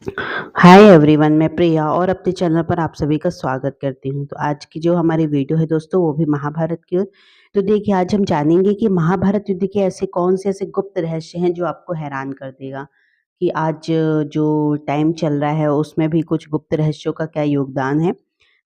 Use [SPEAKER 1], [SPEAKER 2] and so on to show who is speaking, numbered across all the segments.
[SPEAKER 1] Hi everyone, मैं प्रिया और अपने चैनल पर आप सभी का स्वागत करती हूँ। तो आज की जो हमारी वीडियो है दोस्तों, वो भी महाभारत की। तो देखिए, आज हम जानेंगे कि महाभारत युद्ध के ऐसे कौन से ऐसे गुप्त रहस्य हैं जो आपको हैरान कर देगा कि आज जो टाइम चल रहा है उसमें भी कुछ गुप्त रहस्यों का क्या योगदान है।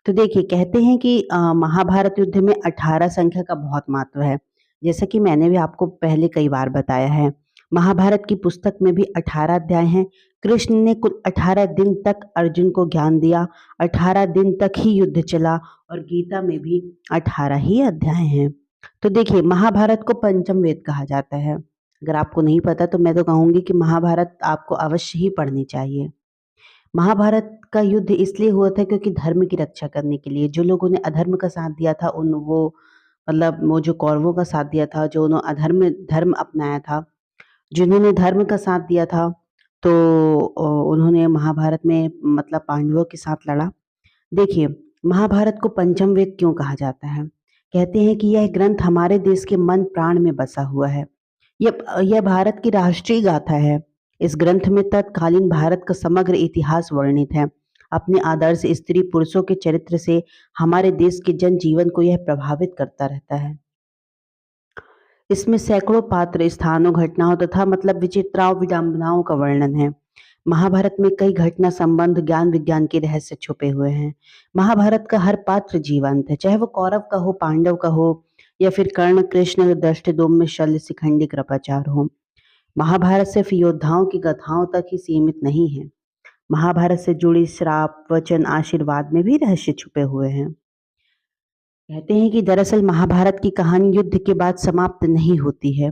[SPEAKER 1] तो देखिए, कहते हैं कि महाभारत युद्ध में 18 संख्या का बहुत महत्व है। जैसा कि मैंने भी आपको पहले कई बार बताया है। महाभारत की पुस्तक में भी 18 अध्याय हैं। कृष्ण ने कुल 18 दिन तक अर्जुन को ज्ञान दिया, 18 दिन तक ही युद्ध चला और गीता में भी 18 ही अध्याय हैं। तो देखिए, महाभारत को पंचम वेद कहा जाता है। अगर आपको नहीं पता तो मैं तो कहूँगी कि महाभारत आपको अवश्य ही पढ़नी चाहिए। महाभारत का युद्ध इसलिए हुआ था क्योंकि धर्म की रक्षा करने के लिए। जो लोगों ने अधर्म का साथ दिया था उन वो मतलब वो जो कौरवों का साथ दिया था, जो उन्होंने अधर्म धर्म अपनाया था, जिन्होंने धर्म का साथ दिया था, तो उन्होंने महाभारत में मतलब पांडवों के साथ लड़ा। देखिए, महाभारत को पंचम वेद क्यों कहा जाता है? कहते हैं कि यह ग्रंथ हमारे देश के मन प्राण में बसा हुआ है। यह भारत की राष्ट्रीय गाथा है। इस ग्रंथ में तत्कालीन भारत का समग्र इतिहास वर्णित है। अपने आदर्श स्त्री पुरुषों के चरित्र से हमारे देश के जनजीवन को यह प्रभावित करता रहता है। इसमें सैकड़ों पात्र, स्थानों, घटनाओं तथा मतलब विचित्राओं, विडंबनाओं का वर्णन है। महाभारत में कई घटना संबंध, ज्ञान विज्ञान के रहस्य छुपे हुए हैं। महाभारत का हर पात्र जीवंत है, चाहे वो कौरव का हो, पांडव का हो या फिर कर्ण, कृष्ण, दृष्टद्युम्न, शल्य, शिखंडी, कृपाचार हो। महाभारत सिर्फ योद्धाओं की गाथाओं तक ही सीमित नहीं है। महाभारत से जुड़ी श्राप, वचन, आशीर्वाद में भी रहस्य छुपे हुए हैं। कहते हैं कि दरअसल महाभारत की कहानी युद्ध के बाद समाप्त नहीं होती है।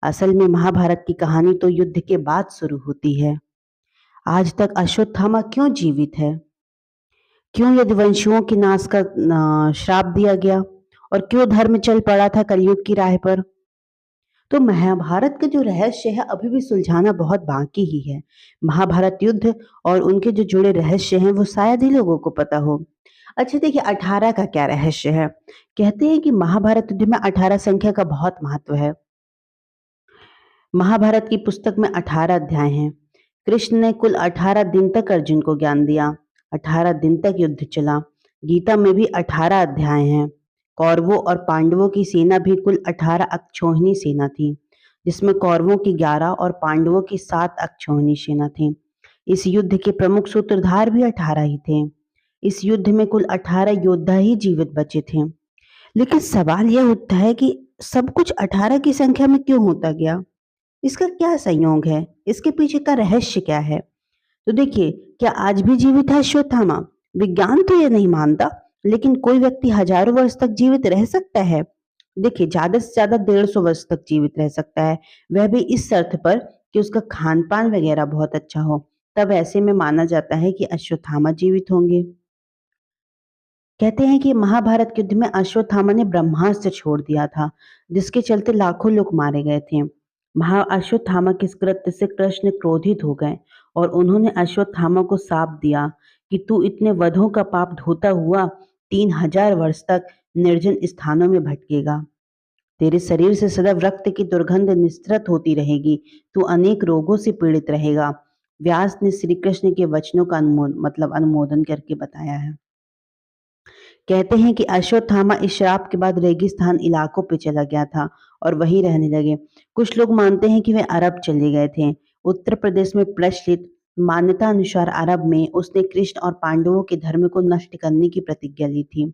[SPEAKER 1] असल में महाभारत की कहानी तो युद्ध के बाद शुरू होती है। आज तक अश्वत्थामा क्यों जीवित है? क्यों यदुवंशियों के नाश का श्राप दिया गया? और क्यों धर्म चल पड़ा था कलयुग की राह पर? तो महाभारत का जो रहस्य है अभी भी सुलझाना बहुत बाकी ही है। महाभारत युद्ध और उनके जो जुड़े रहस्य हैं वो शायद ही लोगों को पता हो। अच्छा देखिए, 18 का क्या रहस्य है? कहते हैं कि महाभारत युद्ध में 18 संख्या का बहुत महत्व है। महाभारत की पुस्तक में 18 अध्याय हैं। कृष्ण ने कुल 18 दिन तक अर्जुन को ज्ञान दिया, 18 दिन तक युद्ध चला। गीता में भी 18 अध्याय हैं। कौरवों और पांडवों की सेना भी कुल 18 अक्षौहिणी सेना थी, जिसमें कौरवों की 11 और पांडवों की 7 अक्षौहिणी सेना थी। इस युद्ध के प्रमुख सूत्रधार भी 18 ही थे। इस युद्ध में कुल 18 योद्धा ही जीवित बचे थे। लेकिन सवाल यह उठता है कि सब कुछ 18 की संख्या में क्यों होता गया? इसका क्या संयोग है? इसके पीछे का रहस्य क्या है? तो देखिए, क्या आज भी जीवित है अश्वत्थामा? विज्ञान तो ये नहीं मानता, लेकिन कोई व्यक्ति हजारों वर्ष तक जीवित रह सकता है। देखिए, ज्यादा से ज्यादा 150 वर्ष तक जीवित रह सकता है, वह भी इस शर्त पर कि उसका खान पान वगैरह बहुत अच्छा हो। तब ऐसे में माना जाता है कि अश्वत्थामा जीवित होंगे। कहते हैं कि महाभारत युद्ध में अश्वत्थामा ने ब्रह्मास्त्र छोड़ दिया था, जिसके चलते लाखों लोग मारे गए थे। अश्वत्थामा के इस कृत्य से कृष्ण क्रोधित हो गए और उन्होंने अश्वत्थामा को शाप दिया कि तू इतने वधों का पाप धोता हुआ 3000 वर्ष तक निर्जन स्थानों में भटकेगा। तेरे शरीर से सदैव रक्त की दुर्गंध निस्तृत होती रहेगी। तू अनेक रोगों से पीड़ित रहेगा। व्यास ने श्री कृष्ण के वचनों का अनुमोदन करके बताया है। कहते हैं कि अश्वत्थामा इस श्राप के बाद रेगिस्तान इलाकों पे चला गया था और वहीं रहने लगे। कुछ लोग मानते हैं कि वे अरब चले गए थे। उत्तर प्रदेश में प्रचलित मान्यता अनुसार अरब में उसने कृष्ण और पांडवों के धर्म को नष्ट करने की प्रतिज्ञा ली थी।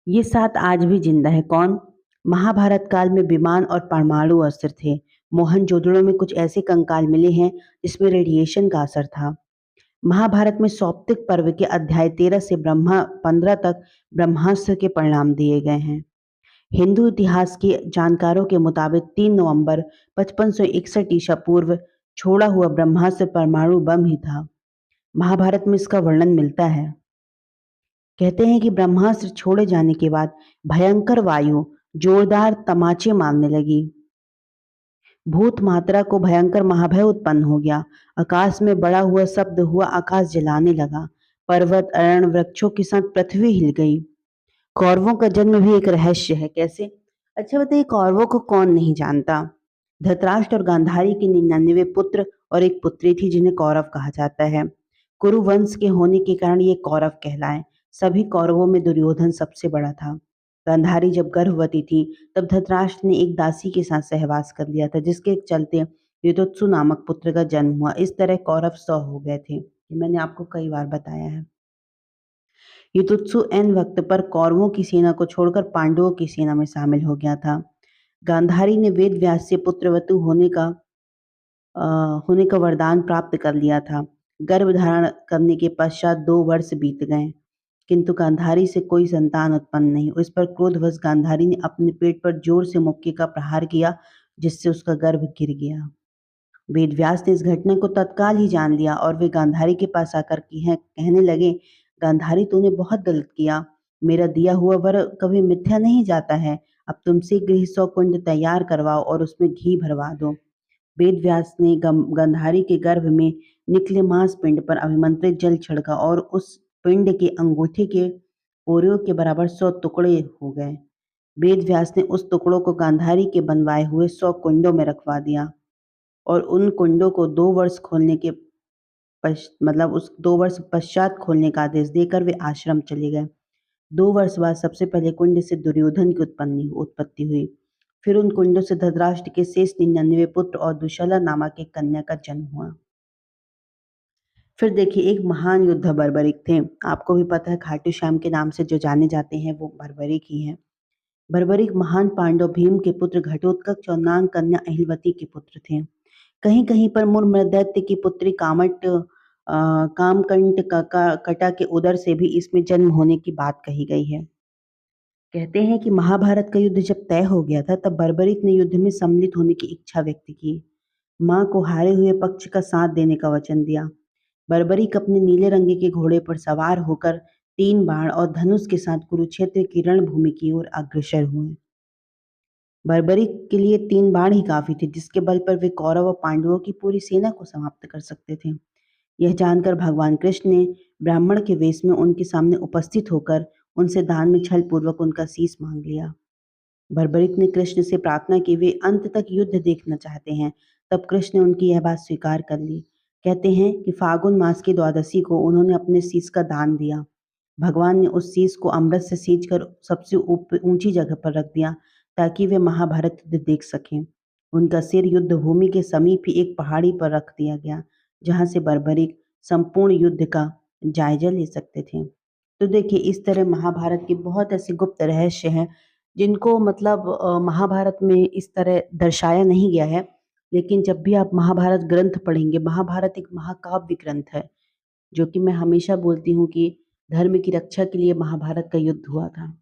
[SPEAKER 1] ये 7 आज भी जिंदा है। कौन? महाभारत काल में विमान और परमाणु अस्त्र थे। मोहनजोदड़ो में कुछ ऐसे कंकाल मिले हैं जिसमें रेडिएशन का असर था। महाभारत में सौप्तिक पर्व के अध्याय 13 से ब्रह्मा 15 तक ब्रह्मास्त्र के परिणाम दिए गए हैं। हिंदू इतिहास के जानकारों के मुताबिक 3 नवंबर 5561 ईसा पूर्व छोड़ा हुआ ब्रह्मास्त्र परमाणु बम ही था। महाभारत में इसका वर्णन मिलता है। कहते हैं कि ब्रह्मास्त्र छोड़े जाने के बाद भयंकर वायु जोरदार तमाचे मारने लगी। भूत मात्रा को भयंकर महाभय उत्पन्न हो गया। आकाश में बड़ा हुआ शब्द हुआ, आकाश जलाने लगा। पर्वत, अरण्य, वृक्षों के साथ पृथ्वी हिल गई। कौरवों का जन्म भी एक रहस्य है। कैसे? अच्छा बताइए, कौरवों को कौन नहीं जानता? धृतराष्ट्र और गांधारी के 99 पुत्र और एक पुत्री थी जिन्हें कौरव कहा जाता है। कुरु वंश के होने के कारण ये कौरव कहलाए। सभी कौरवों में दुर्योधन सबसे बड़ा था। गांधारी जब गर्भवती थी तब धृतराष्ट्र ने एक दासी के साथ सहवास कर लिया था, जिसके चलते युधिष्ठिर नामक पुत्र का जन्म हुआ। इस तरह कौरव 100 हो गए थे। ये मैंने आपको कई बार बताया है। युधिष्ठिर एन वक्त पर कौरवों की सेना को छोड़कर पांडवों की सेना में शामिल हो गया था। गांधारी ने वेद व्यास से पुत्रवतु होने का वरदान प्राप्त कर लिया था। गर्भ धारण करने के पश्चात 2 वर्ष बीत गए, किंतु गांधारी से कोई संतान उत्पन्न नहीं हुई। इस पर क्रोधवश गांधारी ने अपने पेट पर जोर से मुक्के का प्रहार किया, जिससे उसका गर्भ गिर गया। वेदव्यास ने इस घटना को तत्काल ही जान लिया और वे गांधारी के पास आकर कहने लगे, गांधारी तूने बहुत गलत किया। मेरा दिया हुआ वर कभी मिथ्या नहीं जाता है। अब तुम शीघ्र ही 100 कुंड तैयार करवाओ और उसमें घी भरवा दो। वेदव्यास ने गांधारी के गर्भ में निकले मांस पिंड पर अभिमंत्रित जल छिड़का और उस पिंड के अंगूठे के पोरियों के बराबर 100 टुकड़े हो गए। वेदव्यास ने उस टुकड़ों को गांधारी के बनवाए हुए 100 कुंडों में रखवा दिया और उन कुंडों को 2 वर्ष खोलने के मतलब उस 2 वर्ष पश्चात खोलने का आदेश देकर वे आश्रम चले गए। 2 वर्ष बाद सबसे पहले कुंड से दुर्योधन की उत्पत्ति हुई। फिर उन कुंडों से धृतराष्ट्र के शेष 99 पुत्र और दुशाला नामक एक कन्या का जन्म हुआ। फिर देखिए, एक महान योद्धा बर्बरिक थे। आपको भी पता है, खाटू श्याम के नाम से जो जाने जाते हैं वो बर्बरिक ही हैं। बर्बरिक महान पांडव भीम के पुत्र घटोत्कच और नाग कन्या अहिलवती के पुत्र थे। कहीं कहीं पर मुर्म दैत्य की पुत्री कामकंट कटा के उदर से भी इसमें जन्म होने की बात कही गई है। कहते हैं कि महाभारत का युद्ध जब तय हो गया था तब बर्बरिक ने युद्ध में सम्मिलित होने की इच्छा व्यक्त की। मां को हारे हुए पक्ष का साथ देने का वचन दिया। बर्बरिक अपने नीले रंग के घोड़े पर सवार होकर 3 बाण और धनुष के साथ कुरुक्षेत्र की रणभूमि की ओर अग्रसर हुए। बर्बरिक के लिए 3 बाण ही काफी थे, जिसके बल पर वे कौरव और पांडवों की पूरी सेना को समाप्त कर सकते थे। यह जानकर भगवान कृष्ण ने ब्राह्मण के वेश में उनके सामने उपस्थित होकर उनसे दान में छल पूर्वक उनका शीश मांग लिया। बर्बरिक ने कृष्ण से प्रार्थना की वे अंत तक युद्ध देखना चाहते हैं। तब कृष्ण ने उनकी यह बात स्वीकार कर ली। कहते हैं कि फागुन मास की द्वादशी को उन्होंने अपने शीश का दान दिया। भगवान ने उस शीश को अमृत से सींचकर सबसे ऊंची जगह पर रख दिया ताकि वे महाभारत युद्ध देख सकें। उनका सिर युद्ध भूमि के समीप ही एक पहाड़ी पर रख दिया गया, जहां से बर्बरिक संपूर्ण युद्ध का जायजा ले सकते थे। तो देखिए, इस तरह महाभारत के बहुत ऐसे गुप्त रहस्य हैं जिनको मतलब महाभारत में इस तरह दर्शाया नहीं गया है। लेकिन जब भी आप महाभारत ग्रंथ पढ़ेंगे, महाभारत एक महाकाव्य ग्रंथ है, जो कि मैं हमेशा बोलती हूँ कि धर्म की रक्षा के लिए महाभारत का युद्ध हुआ था।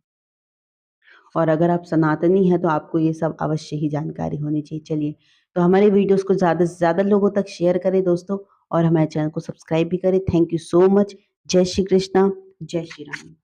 [SPEAKER 1] और अगर आप सनातनी हैं तो आपको ये सब अवश्य ही जानकारी होनी चाहिए। चलिए, तो हमारे वीडियोस को ज़्यादा से ज़्यादा लोगों तक शेयर करें दोस्तों, और हमारे चैनल को सब्सक्राइब भी करें। Thank you so much. जय श्री कृष्णा, जय श्री राम।